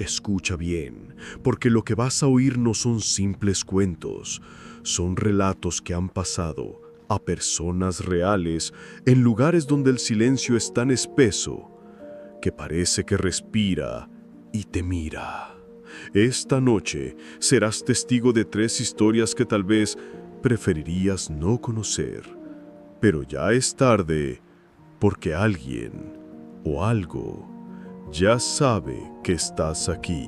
Escucha bien, porque lo que vas a oír no son simples cuentos, son relatos que han pasado a personas reales en lugares donde el silencio es tan espeso que parece que respira y te mira. Esta noche serás testigo de 3 historias que tal vez preferirías no conocer, pero ya es tarde porque alguien o algo ya sabe que estás aquí.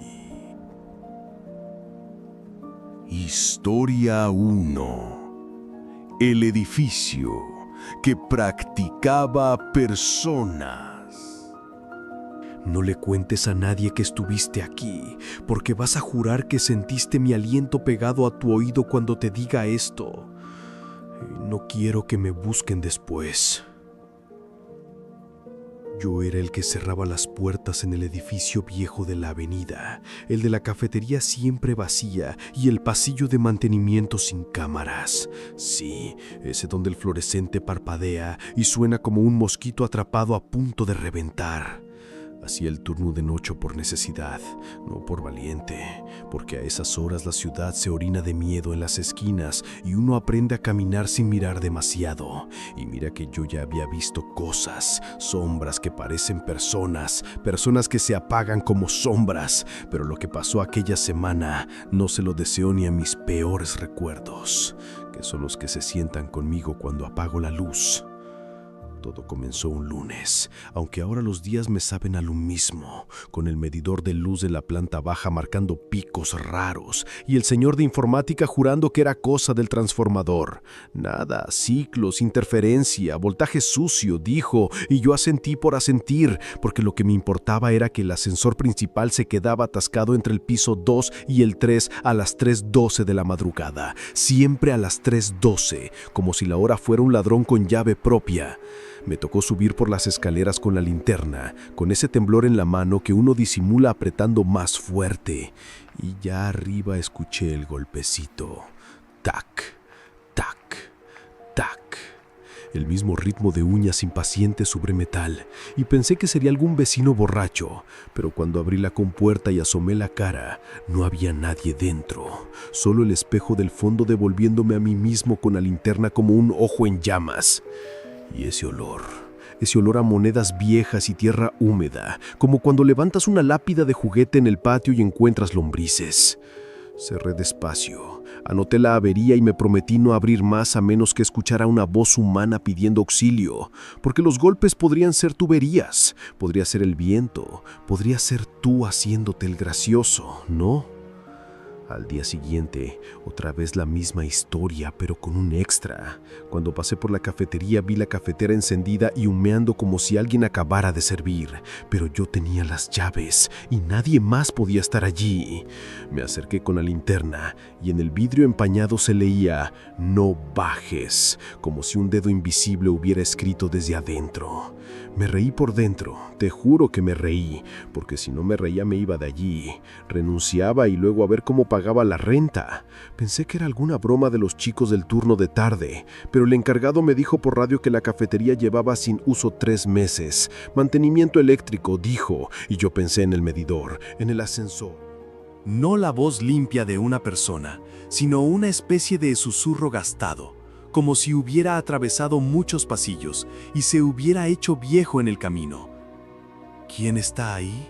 Historia 1. El edificio que practicaba personas. No le cuentes a nadie que estuviste aquí, porque vas a jurar que sentiste mi aliento pegado a tu oído cuando te diga esto. No quiero que me busquen después. Yo era el que cerraba las puertas en el edificio viejo de la avenida, el de la cafetería siempre vacía y el pasillo de mantenimiento sin cámaras. Sí, ese donde el fluorescente parpadea y suena como un mosquito atrapado a punto de reventar. Hacía el turno de noche por necesidad, no por valiente, porque a esas horas la ciudad se orina de miedo en las esquinas y uno aprende a caminar sin mirar demasiado. Y mira que yo ya había visto cosas, sombras que parecen personas, personas que se apagan como sombras, pero lo que pasó aquella semana no se lo deseo ni a mis peores recuerdos, que son los que se sientan conmigo cuando apago la luz. Todo comenzó un lunes, aunque ahora los días me saben a lo mismo, con el medidor de luz de la planta baja marcando picos raros y el señor de informática jurando que era cosa del transformador. Nada, ciclos, interferencia, voltaje sucio, dijo, y yo asentí por asentir, porque lo que me importaba era que el ascensor principal se quedaba atascado entre el piso 2 y el 3 a las 3:12 de la madrugada, siempre a las 3:12, como si la hora fuera un ladrón con llave propia. Me tocó subir por las escaleras con la linterna, con ese temblor en la mano que uno disimula apretando más fuerte. Y ya arriba escuché el golpecito. Tac, tac, tac. El mismo ritmo de uñas impacientes sobre metal. Y pensé que sería algún vecino borracho. Pero cuando abrí la compuerta y asomé la cara, no había nadie dentro. Solo el espejo del fondo devolviéndome a mí mismo con la linterna como un ojo en llamas. Y ese olor a monedas viejas y tierra húmeda, como cuando levantas una lápida de juguete en el patio y encuentras lombrices. Cerré despacio, anoté la avería y me prometí no abrir más a menos que escuchara una voz humana pidiendo auxilio, porque los golpes podrían ser tuberías, podría ser el viento, podría ser tú haciéndote el gracioso, ¿no? Al día siguiente, otra vez la misma historia, pero con un extra. Cuando pasé por la cafetería vi la cafetera encendida y humeando como si alguien acabara de servir, pero yo tenía las llaves y nadie más podía estar allí. Me acerqué con la linterna y en el vidrio empañado se leía "No bajes", como si un dedo invisible hubiera escrito desde adentro. Me reí por dentro, te juro que me reí, porque si no me reía me iba de allí. Renunciaba y luego a ver cómo pagaba la renta. Pensé que era alguna broma de los chicos del turno de tarde, pero el encargado me dijo por radio que la cafetería llevaba sin uso 3 meses. Mantenimiento eléctrico, dijo, y yo pensé en el medidor, en el ascensor. No la voz limpia de una persona, sino una especie de susurro gastado, como si hubiera atravesado muchos pasillos y se hubiera hecho viejo en el camino. ¿Quién está ahí?,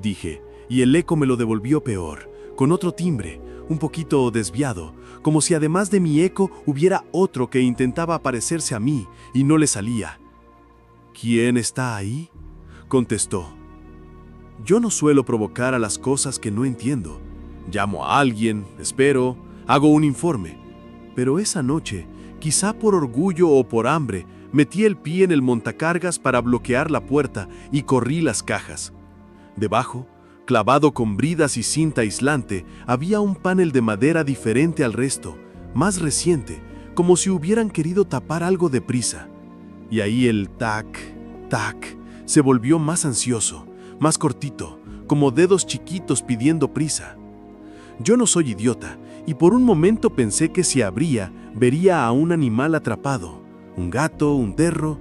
dije, y el eco me lo devolvió peor, con otro timbre, un poquito desviado, como si además de mi eco hubiera otro que intentaba parecerse a mí y no le salía. ¿Quién está ahí?, contestó. Yo no suelo provocar a las cosas que no entiendo. Llamo a alguien, espero, hago un informe. Pero esa noche, quizá por orgullo o por hambre, metí el pie en el montacargas para bloquear la puerta y corrí las cajas. Debajo, clavado con bridas y cinta aislante, había un panel de madera diferente al resto, más reciente, como si hubieran querido tapar algo deprisa. Y ahí el tac, tac, se volvió más ansioso, más cortito, como dedos chiquitos pidiendo prisa. Yo no soy idiota, y por un momento pensé que si abría, vería a un animal atrapado, un gato, un perro,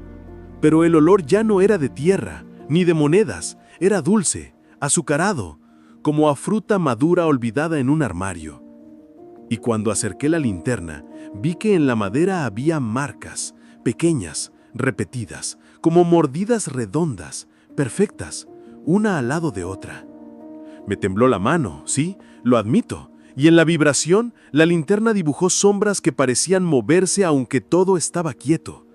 pero el olor ya no era de tierra, ni de monedas, era dulce, azucarado, como a fruta madura olvidada en un armario. Y cuando acerqué la linterna, vi que en la madera había marcas, pequeñas, repetidas, como mordidas redondas, perfectas, una al lado de otra. Me tembló la mano, sí, lo admito, y en la vibración, la linterna dibujó sombras que parecían moverse aunque todo estaba quieto.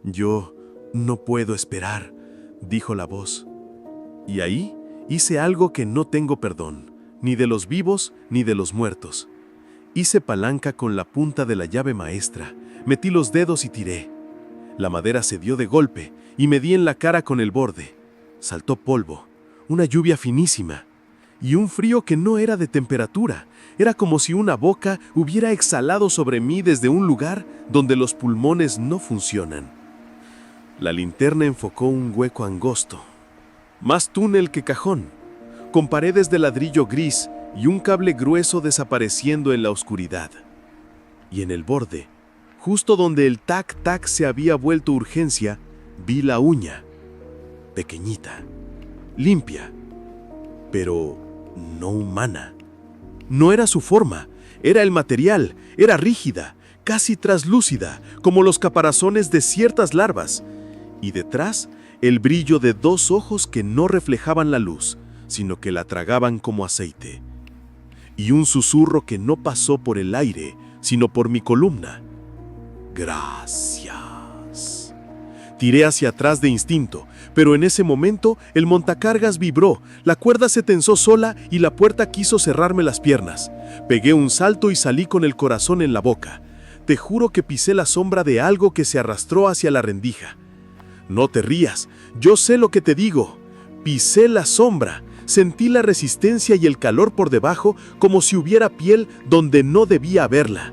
«Yo no puedo esperar», dijo la voz. Y ahí hice algo que no tengo perdón, ni de los vivos ni de los muertos. Hice palanca con la punta de la llave maestra, metí los dedos y tiré. La madera se dio de golpe y me di en la cara con el borde. Saltó polvo, una lluvia finísima y un frío que no era de temperatura. Era como si una boca hubiera exhalado sobre mí desde un lugar donde los pulmones no funcionan. La linterna enfocó un hueco angosto, más túnel que cajón, con paredes de ladrillo gris y un cable grueso desapareciendo en la oscuridad. Y en el borde, justo donde el tac-tac se había vuelto urgencia, vi la uña, pequeñita, limpia, pero no humana. No era su forma, era el material, era rígida, casi traslúcida, como los caparazones de ciertas larvas. Y detrás, el brillo de dos ojos que no reflejaban la luz, sino que la tragaban como aceite. Y un susurro que no pasó por el aire, sino por mi columna. «Gracias». Tiré hacia atrás de instinto, pero en ese momento el montacargas vibró, la cuerda se tensó sola y la puerta quiso cerrarme las piernas. Pegué un salto y salí con el corazón en la boca. Te juro que pisé la sombra de algo que se arrastró hacia la rendija. No te rías, yo sé lo que te digo. Pisé la sombra, sentí la resistencia y el calor por debajo como si hubiera piel donde no debía haberla.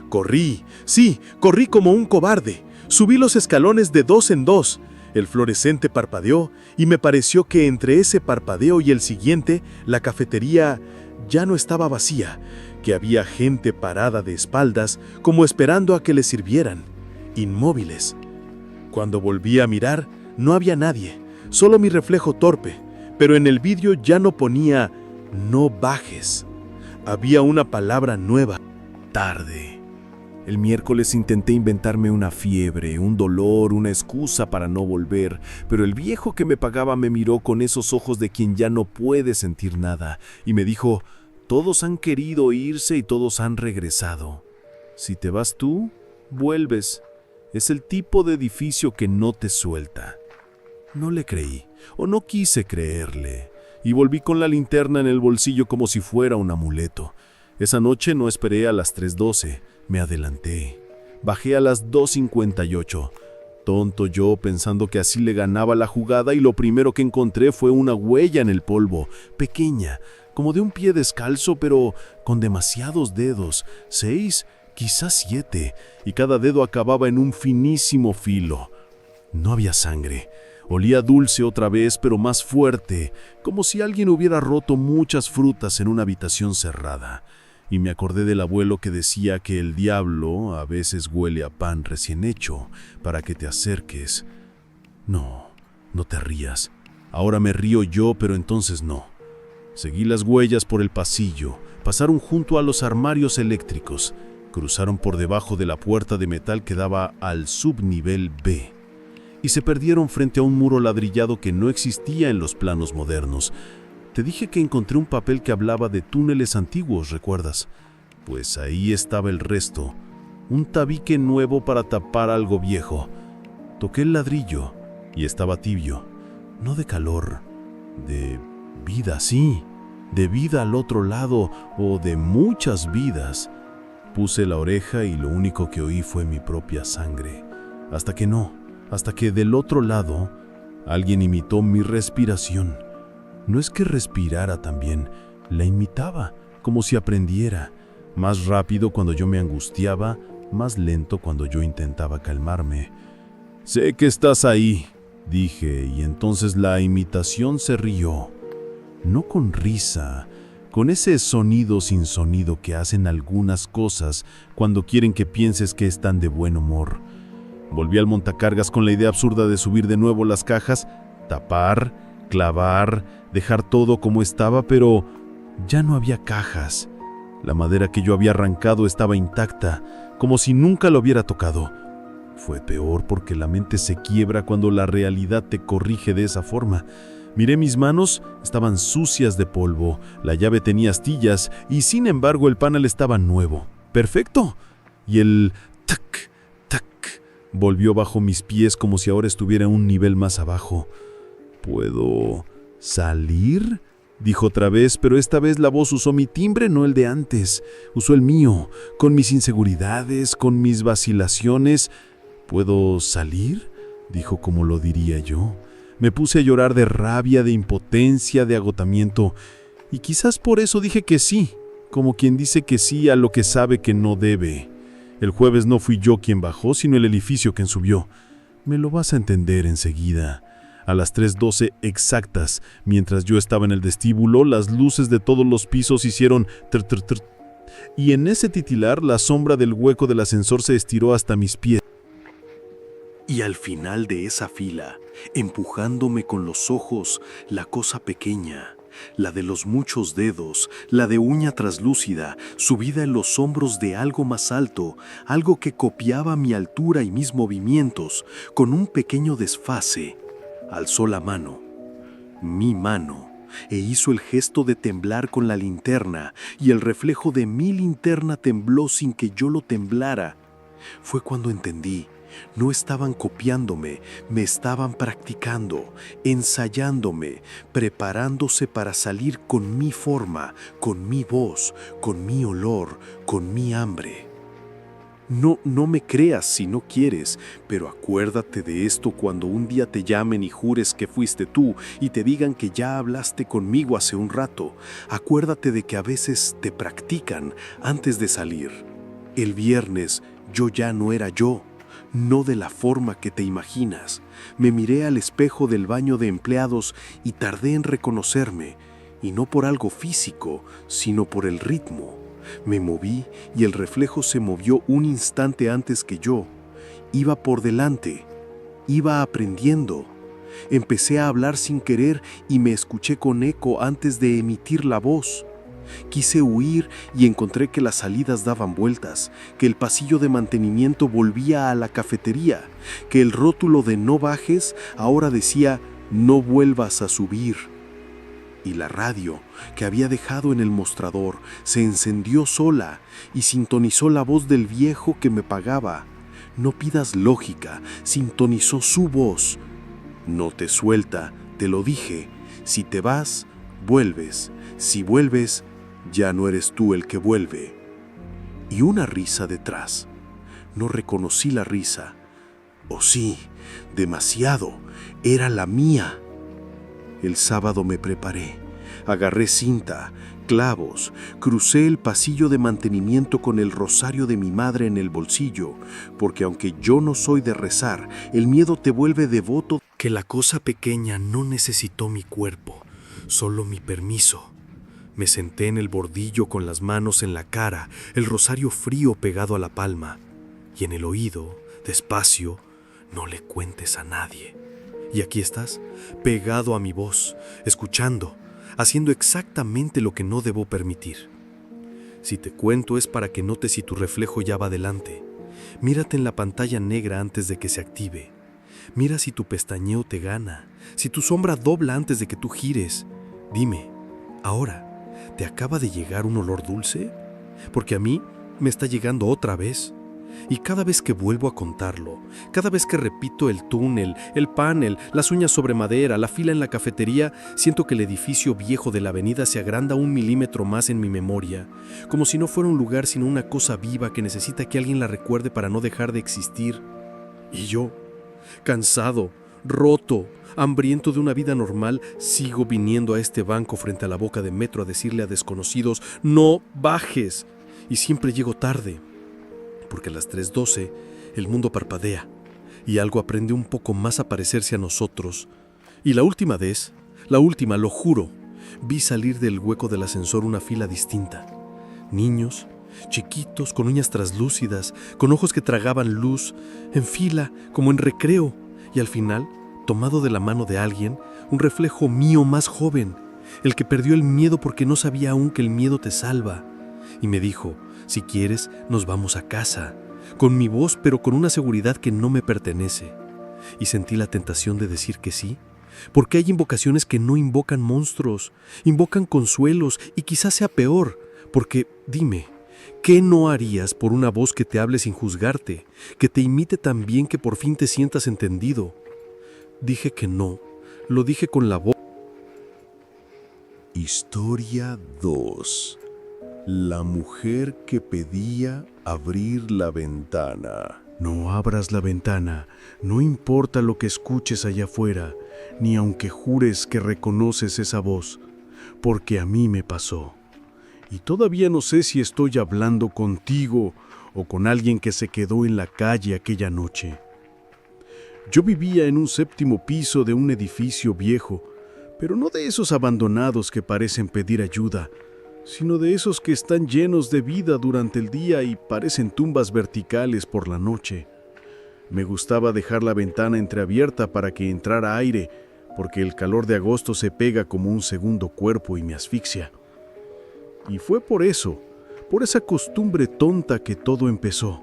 Corrí, sí, corrí como un cobarde. Subí los escalones de 2 en 2. El fluorescente parpadeó y me pareció que entre ese parpadeo y el siguiente, la cafetería ya no estaba vacía, que había gente parada de espaldas como esperando a que les sirvieran, inmóviles. Cuando volví a mirar, no había nadie, solo mi reflejo torpe, pero en el vidrio ya no ponía «no bajes». Había una palabra nueva: tarde. El miércoles intenté inventarme una fiebre, un dolor, una excusa para no volver, pero el viejo que me pagaba me miró con esos ojos de quien ya no puede sentir nada y me dijo: «Todos han querido irse y todos han regresado. Si te vas tú, vuelves. Es el tipo de edificio que no te suelta». No le creí, o no quise creerle, y volví con la linterna en el bolsillo como si fuera un amuleto. Esa noche no esperé a las 3:12, me adelanté. Bajé a las 2:58. Tonto yo, pensando que así le ganaba la jugada, y lo primero que encontré fue una huella en el polvo, pequeña, como de un pie descalzo, pero con demasiados dedos, 6, quizás 7, y cada dedo acababa en un finísimo filo. No había sangre. Olía dulce otra vez, pero más fuerte, como si alguien hubiera roto muchas frutas en una habitación cerrada. Y me acordé del abuelo que decía que el diablo a veces huele a pan recién hecho, para que te acerques. No, no te rías. Ahora me río yo, pero entonces no. Seguí las huellas por el pasillo, pasaron junto a los armarios eléctricos, cruzaron por debajo de la puerta de metal que daba al subnivel B, y se perdieron frente a un muro ladrillado que no existía en los planos modernos. Te dije que encontré un papel que hablaba de túneles antiguos, ¿recuerdas? Pues ahí estaba el resto, un tabique nuevo para tapar algo viejo. Toqué el ladrillo y estaba tibio, no de calor, de vida, sí, de vida al otro lado o de muchas vidas. Puse la oreja y lo único que oí fue mi propia sangre, hasta que del otro lado alguien imitó mi respiración. No es que respirara también, la imitaba, como si aprendiera. Más rápido cuando yo me angustiaba, más lento cuando yo intentaba calmarme. «Sé que estás ahí», dije, y entonces la imitación se rió. No con risa, con ese sonido sin sonido que hacen algunas cosas cuando quieren que pienses que están de buen humor. Volví al montacargas con la idea absurda de subir de nuevo las cajas, tapar, clavar, dejar todo como estaba, pero ya no había cajas. La madera que yo había arrancado estaba intacta, como si nunca lo hubiera tocado. Fue peor porque la mente se quiebra cuando la realidad te corrige de esa forma. Miré mis manos, estaban sucias de polvo, la llave tenía astillas y sin embargo el panel estaba nuevo. ¡Perfecto! Y el tac, tac, volvió bajo mis pies como si ahora estuviera un nivel más abajo. ¿Puedo salir?, dijo otra vez, pero esta vez la voz usó mi timbre, no el de antes. Usó el mío, con mis inseguridades, con mis vacilaciones. ¿Puedo salir?, dijo como lo diría yo. Me puse a llorar de rabia, de impotencia, de agotamiento, y quizás por eso dije que sí, como quien dice que sí a lo que sabe que no debe. El jueves no fui yo quien bajó, sino el edificio quien subió. Me lo vas a entender enseguida. A las 3:12 exactas, mientras yo estaba en el vestíbulo, las luces de todos los pisos hicieron tr, tr, tr, y en ese titilar la sombra del hueco del ascensor se estiró hasta mis pies. Y al final de esa fila, empujándome con los ojos, la cosa pequeña, la de los muchos dedos, la de uña traslúcida, subida en los hombros de algo más alto, algo que copiaba mi altura y mis movimientos, con un pequeño desfase, alzó la mano, mi mano, e hizo el gesto de temblar con la linterna, y el reflejo de mi linterna tembló sin que yo lo temblara. Fue cuando entendí. No estaban copiándome, me estaban practicando, ensayándome, preparándose para salir con mi forma, con mi voz, con mi olor, con mi hambre. No me creas si no quieres, pero acuérdate de esto cuando un día te llamen y jures que fuiste tú y te digan que ya hablaste conmigo hace un rato. Acuérdate de que a veces te practican antes de salir. El viernes yo ya no era yo. No de la forma que te imaginas. Me miré al espejo del baño de empleados y tardé en reconocerme, y no por algo físico, sino por el ritmo. Me moví y el reflejo se movió un instante antes que yo. Iba por delante, iba aprendiendo. Empecé a hablar sin querer y me escuché con eco antes de emitir la voz. Quise huir y encontré que las salidas daban vueltas, que el pasillo de mantenimiento volvía a la cafetería, que el rótulo de no bajes ahora decía no vuelvas a subir. Y la radio, que había dejado en el mostrador, se encendió sola y sintonizó la voz del viejo que me pagaba. No pidas lógica, sintonizó su voz. No te suelta, te lo dije. Si te vas, vuelves. Si vuelves, ya no eres tú el que vuelve. Y una risa detrás. No reconocí la risa. Oh sí, demasiado. Era la mía. El sábado me preparé. Agarré cinta, clavos, crucé el pasillo de mantenimiento con el rosario de mi madre en el bolsillo, porque aunque yo no soy de rezar, el miedo te vuelve devoto. Que la cosa pequeña no necesitó mi cuerpo, solo mi permiso. Me senté en el bordillo con las manos en la cara, el rosario frío pegado a la palma, y en el oído, despacio, no le cuentes a nadie. Y aquí estás, pegado a mi voz, escuchando, haciendo exactamente lo que no debo permitir. Si te cuento es para que notes si tu reflejo ya va adelante. Mírate en la pantalla negra antes de que se active. Mira si tu pestañeo te gana, si tu sombra dobla antes de que tú gires. Dime, ahora, ¿te acaba de llegar un olor dulce? Porque a mí me está llegando otra vez. Y cada vez que vuelvo a contarlo, cada vez que repito el túnel, el panel, las uñas sobre madera, la fila en la cafetería, siento que el edificio viejo de la avenida se agranda 1 milímetro más en mi memoria, como si no fuera un lugar sino una cosa viva que necesita que alguien la recuerde para no dejar de existir. Y yo, cansado, roto, hambriento de una vida normal, sigo viniendo a este banco frente a la boca de metro a decirle a desconocidos, no bajes. Y siempre llego tarde. Porque a las 3:12 el mundo parpadea y algo aprende un poco más a parecerse a nosotros. Y la última vez, lo juro, vi salir del hueco del ascensor una fila distinta. Niños, chiquitos, con uñas traslúcidas, con ojos que tragaban luz, en fila, como en recreo. Y al final, tomado de la mano de alguien, un reflejo mío más joven, el que perdió el miedo porque no sabía aún que el miedo te salva. Y me dijo, si quieres, nos vamos a casa, con mi voz pero con una seguridad que no me pertenece. Y sentí la tentación de decir que sí, porque hay invocaciones que no invocan monstruos, invocan consuelos y quizás sea peor, porque, dime, ¿qué no harías por una voz que te hable sin juzgarte, que te imite tan bien que por fin te sientas entendido? Dije que no, lo dije con la voz. Historia 2. La mujer que pedía abrir la ventana. No abras la ventana, no importa lo que escuches allá afuera, ni aunque jures que reconoces esa voz, porque a mí me pasó. Y todavía no sé si estoy hablando contigo o con alguien que se quedó en la calle aquella noche. Yo vivía en un 7º piso de un edificio viejo, pero no de esos abandonados que parecen pedir ayuda, sino de esos que están llenos de vida durante el día y parecen tumbas verticales por la noche. Me gustaba dejar la ventana entreabierta para que entrara aire, porque el calor de agosto se pega como un segundo cuerpo y me asfixia. Y fue por eso, por esa costumbre tonta que todo empezó.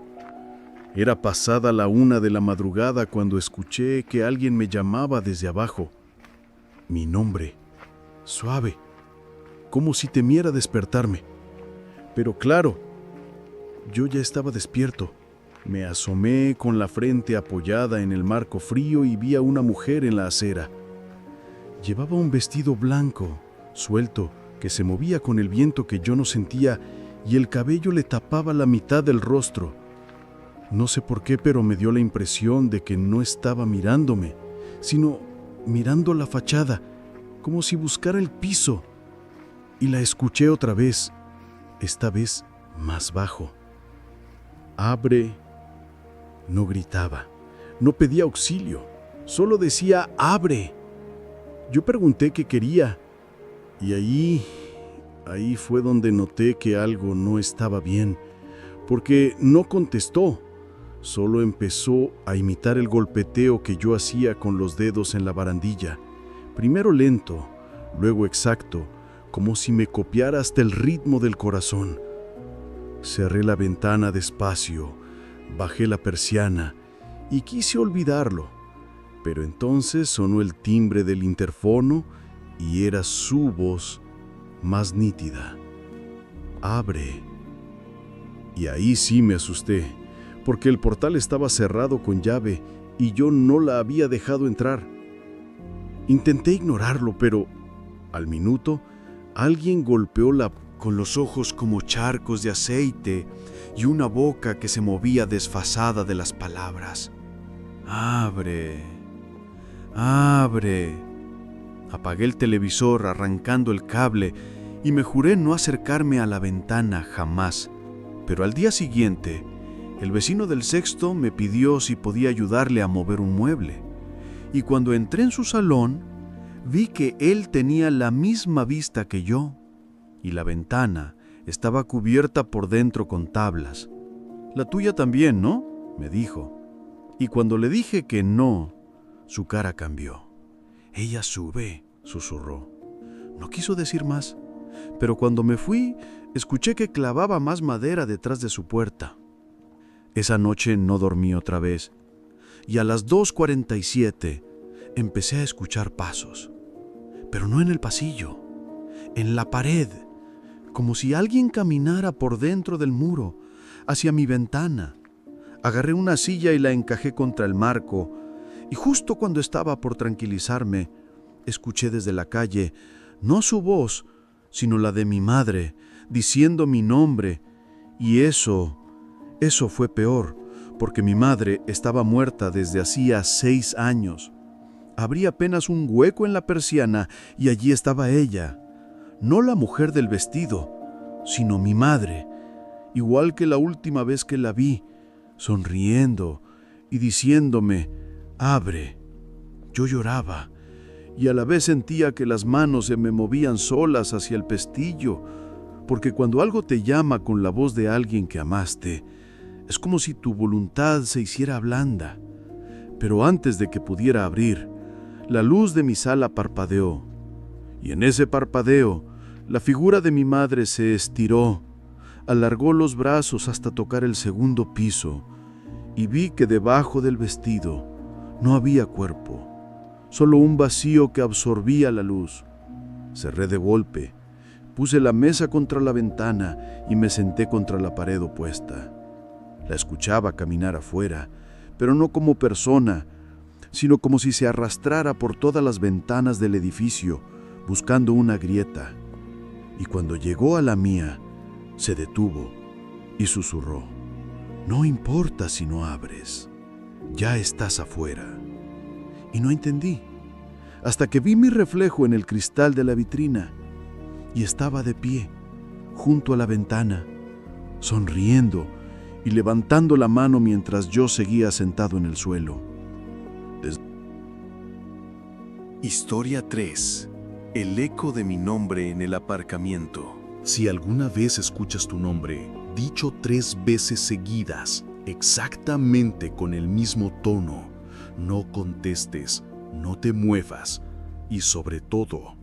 Era pasada la 1 de la madrugada cuando escuché que alguien me llamaba desde abajo. Mi nombre, suave, como si temiera despertarme. Pero claro, yo ya estaba despierto. Me asomé con la frente apoyada en el marco frío y vi a una mujer en la acera. Llevaba un vestido blanco, suelto, que se movía con el viento que yo no sentía y el cabello le tapaba la mitad del rostro. No sé por qué, pero me dio la impresión de que no estaba mirándome, sino mirando la fachada, como si buscara el piso. Y la escuché otra vez, esta vez más bajo. Abre. No gritaba, no pedía auxilio, solo decía abre. Yo pregunté qué quería, y ahí fue donde noté que algo no estaba bien, porque no contestó, solo empezó a imitar el golpeteo que yo hacía con los dedos en la barandilla, primero lento, luego exacto, como si me copiara hasta el ritmo del corazón. Cerré la ventana despacio, bajé la persiana y quise olvidarlo, pero entonces sonó el timbre del interfono y era su voz más nítida. Abre. Y ahí sí me asusté, porque el portal estaba cerrado con llave y yo no la había dejado entrar. Intenté ignorarlo, pero al minuto alguien golpeó la puerta con los ojos como charcos de aceite y una boca que se movía desfasada de las palabras. Abre, abre. Apagué el televisor arrancando el cable y me juré no acercarme a la ventana jamás. Pero al día siguiente, el vecino del 6º me pidió si podía ayudarle a mover un mueble. Y cuando entré en su salón, vi que él tenía la misma vista que yo. Y la ventana estaba cubierta por dentro con tablas. La tuya también, ¿no?, me dijo. Y cuando le dije que no, su cara cambió. Ella sube, susurró. No quiso decir más, pero cuando me fui, escuché que clavaba más madera detrás de su puerta. Esa noche no dormí otra vez, y a las 2:47 empecé a escuchar pasos, pero no en el pasillo, en la pared, como si alguien caminara por dentro del muro, hacia mi ventana. Agarré una silla y la encajé contra el marco, y justo cuando estaba por tranquilizarme, escuché desde la calle, no su voz, sino la de mi madre, diciendo mi nombre, y eso fue peor, porque mi madre estaba muerta desde hacía 6 años. Abrí apenas un hueco en la persiana y allí estaba ella. No la mujer del vestido, sino mi madre, igual que la última vez que la vi, sonriendo y diciéndome, abre. Yo lloraba y a la vez sentía que las manos se me movían solas hacia el pestillo, porque cuando algo te llama con la voz de alguien que amaste, es como si tu voluntad se hiciera blanda. Pero antes de que pudiera abrir, La luz de mi sala parpadeó, y en ese parpadeo, la figura de mi madre se estiró, alargó los brazos hasta tocar el segundo piso, y vi que debajo del vestido no había cuerpo, solo un vacío que absorbía la luz. Cerré de golpe, puse la mesa contra la ventana y me senté contra la pared opuesta. La escuchaba caminar afuera, pero no como persona, sino como si se arrastrara por todas las ventanas del edificio, buscando una grieta. Y cuando llegó a la mía, se detuvo y susurró: «No importa si no abres, ya estás afuera». Y no entendí, hasta que vi mi reflejo en el cristal de la vitrina, y estaba de pie, junto a la ventana, sonriendo y levantando la mano mientras yo seguía sentado en el suelo. Historia 3. El eco de mi nombre en el aparcamiento. Si alguna vez escuchas tu nombre, dicho 3 veces seguidas, exactamente con el mismo tono, no contestes, no te muevas y sobre todo,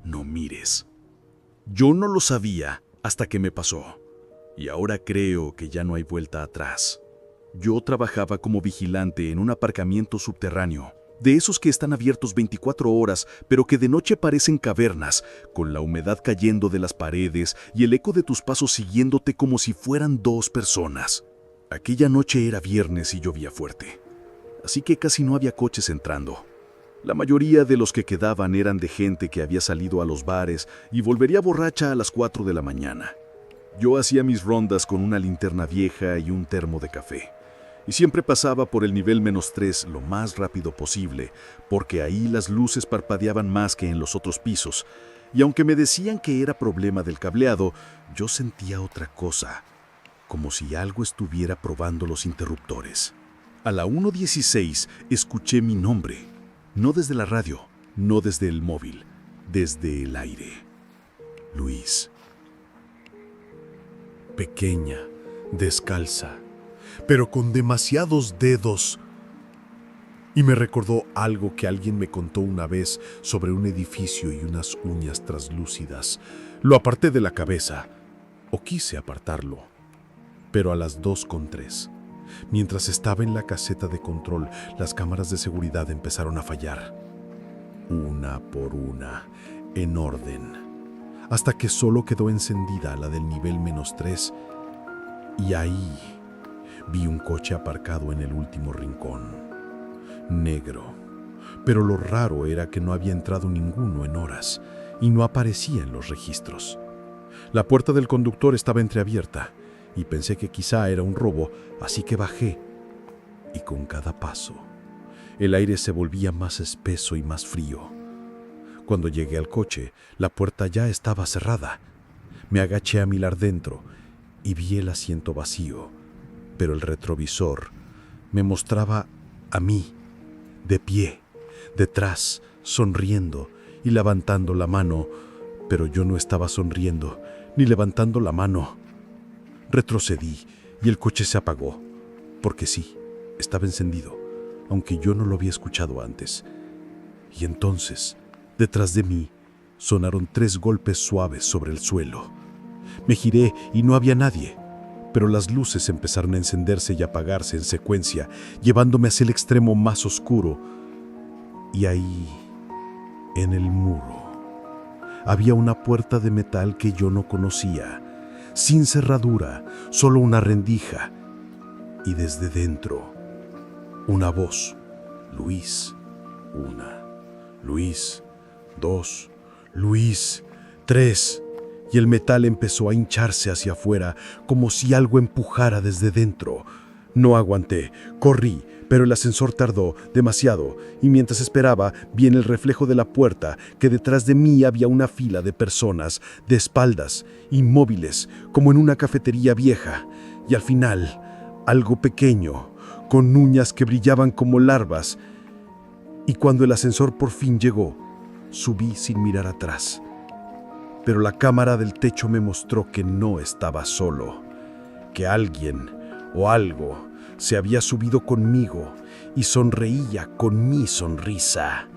no mires. Yo no lo sabía hasta que me pasó, y ahora creo que ya no hay vuelta atrás. Yo trabajaba como vigilante en un aparcamiento subterráneo, de esos que están abiertos 24 horas, pero que de noche parecen cavernas, con la humedad cayendo de las paredes y el eco de tus pasos siguiéndote como si fueran 2 personas. Aquella noche era viernes y llovía fuerte, así que casi no había coches entrando. La mayoría de los que quedaban eran de gente que había salido a los bares y volvería borracha a las 4 de la mañana. Yo hacía mis rondas con una linterna vieja y un termo de café, y siempre pasaba por el nivel -3 lo más rápido posible, porque ahí las luces parpadeaban más que en los otros pisos, y aunque me decían que era problema del cableado, yo sentía otra cosa, como si algo estuviera probando los interruptores. A la 1:16 escuché mi nombre, no desde la radio, no desde el móvil, desde el aire. Luis. Pequeña, descalza, pero con demasiados dedos. Y me recordó algo que alguien me contó una vez sobre un edificio y unas uñas traslúcidas. Lo aparté de la cabeza, o quise apartarlo, pero a las 2:03. Mientras estaba en la caseta de control, las cámaras de seguridad empezaron a fallar. Una por una, en orden, hasta que solo quedó encendida la del nivel -3, y ahí vi un coche aparcado en el último rincón, negro. Pero lo raro era que no había entrado ninguno en horas y no aparecía en los registros. La puerta del conductor estaba entreabierta y pensé que quizá era un robo, así que bajé. Y con cada paso, el aire se volvía más espeso y más frío. Cuando llegué al coche, la puerta ya estaba cerrada. Me agaché a mirar dentro y vi el asiento vacío, pero el retrovisor me mostraba a mí, de pie, detrás, sonriendo y levantando la mano, pero yo no estaba sonriendo ni levantando la mano. Retrocedí y el coche se apagó, porque sí, estaba encendido, aunque yo no lo había escuchado antes. Y entonces, detrás de mí, sonaron 3 golpes suaves sobre el suelo. Me giré y no había nadie, pero las luces empezaron a encenderse y apagarse en secuencia, llevándome hacia el extremo más oscuro. Y ahí, en el muro, había una puerta de metal que yo no conocía, sin cerradura, solo una rendija. Y desde dentro, una voz: Luis. 1, Luis. 2, Luis. 3. Y el metal empezó a hincharse hacia afuera, como si algo empujara desde dentro. No aguanté, corrí, pero el ascensor tardó demasiado, y mientras esperaba, vi en el reflejo de la puerta que detrás de mí había una fila de personas, de espaldas, inmóviles, como en una cafetería vieja, y al final, algo pequeño, con uñas que brillaban como larvas. Y cuando el ascensor por fin llegó, subí sin mirar atrás. Pero la cámara del techo me mostró que no estaba solo, que alguien o algo Se había subido conmigo y sonreía con mi sonrisa.